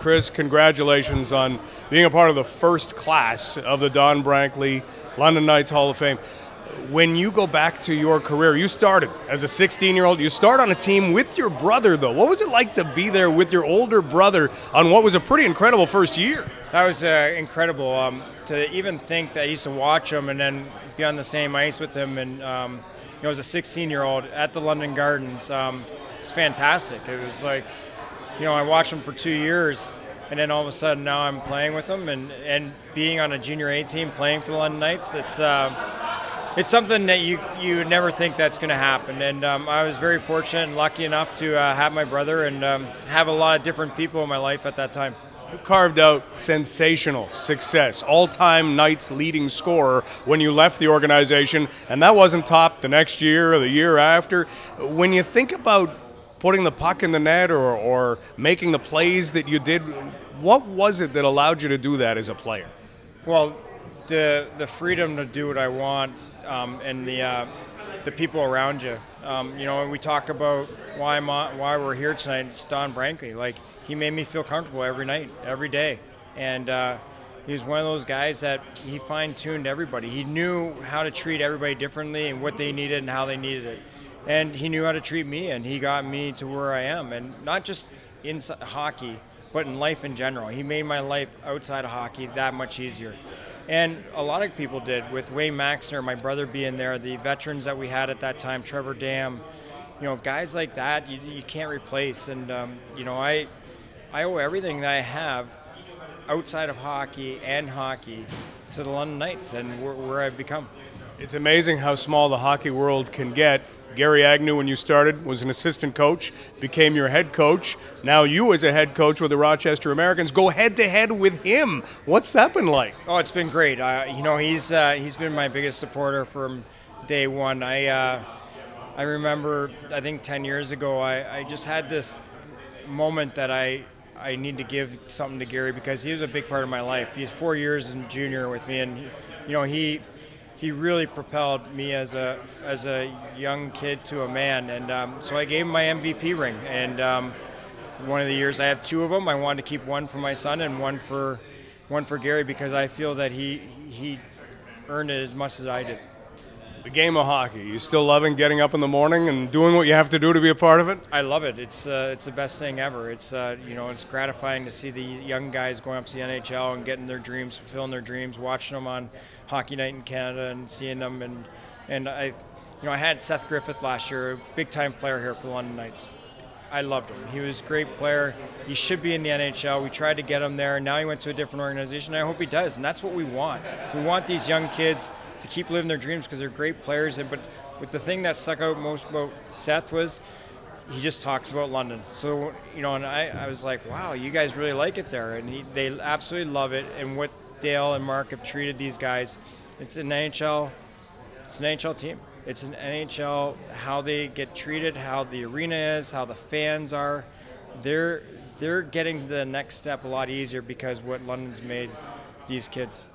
Chris, congratulations on being a part of the first class of the Don Brankley London Knights Hall of Fame. When you go back to your career, you started as a 16-year-old. You start on a team with your brother, though. What was it like to be there with your older brother on what was a pretty incredible first year? That was incredible. To even think that I used to watch him and then be on the same ice with him, and as a 16-year-old at the London Gardens, it's fantastic. It was like, I watched him for 2 years, and then all of a sudden now I'm playing with him and being on a junior A team playing for the London Knights. It's something that you never think that's going to happen, and I was very fortunate and lucky enough to have my brother and have a lot of different people in my life at that time. You carved out sensational success, all-time Knights leading scorer when you left the organization, and that wasn't topped the next year or the year after. When you think about putting the puck in the net or making the plays that you did, what was it that allowed you to do that as a player? Well, the freedom to do what I want, and the people around you. We talk about why we're here tonight. It's Don Brankley. Like, he made me feel comfortable every night, every day, and he was one of those guys that he fine-tuned everybody. He knew how to treat everybody differently and what they needed and how they needed it, and he knew how to treat me, and he got me to where I am, and not just in hockey, but in life in general. He made my life outside of hockey that much easier. And a lot of people did, with Wayne Maxner, my brother being there, the veterans that we had at that time, Trevor Dam, guys like that you can't replace. And, I owe everything that I have outside of hockey and hockey to the London Knights and where I've become. It's amazing how small the hockey world can get. Gary Agnew, when you started, was an assistant coach, became your head coach. Now you, as a head coach with the Rochester Americans, go head-to-head with him. What's that been like? Oh, it's been great. He's been my biggest supporter from day one. I remember, I think 10 years ago, I just had this moment that I need to give something to Gary because he was a big part of my life. He was 4 years in junior with me, and he really propelled me as a young kid to a man, and so I gave him my MVP ring. And one of the years, I have two of them. I wanted to keep one for my son and one for Gary because I feel that he earned it as much as I did. The game of hockey, you still loving getting up in the morning and doing what you have to do to be a part of it? I love it. It's the best thing ever. It's it's gratifying to see the young guys going up to the NHL and getting their dreams, fulfilling their dreams, watching them on Hockey Night in Canada and seeing them. And I had Seth Griffith last year, a big time player here for the London Knights. I loved him. He was a great player. He should be in the NHL. We tried to get him there. Now he went to a different organization. I hope he does, and that's what we want. We want these young kids to keep living their dreams because they're great players. But the thing that stuck out most about Seth was he just talks about London. So, and I was like, wow, you guys really like it there. And they absolutely love it. And what Dale and Mark have treated these guys, it's an NHL team. It's an NHL, how they get treated, how the arena is, how the fans are. They're getting to the next step a lot easier because what London's made these kids.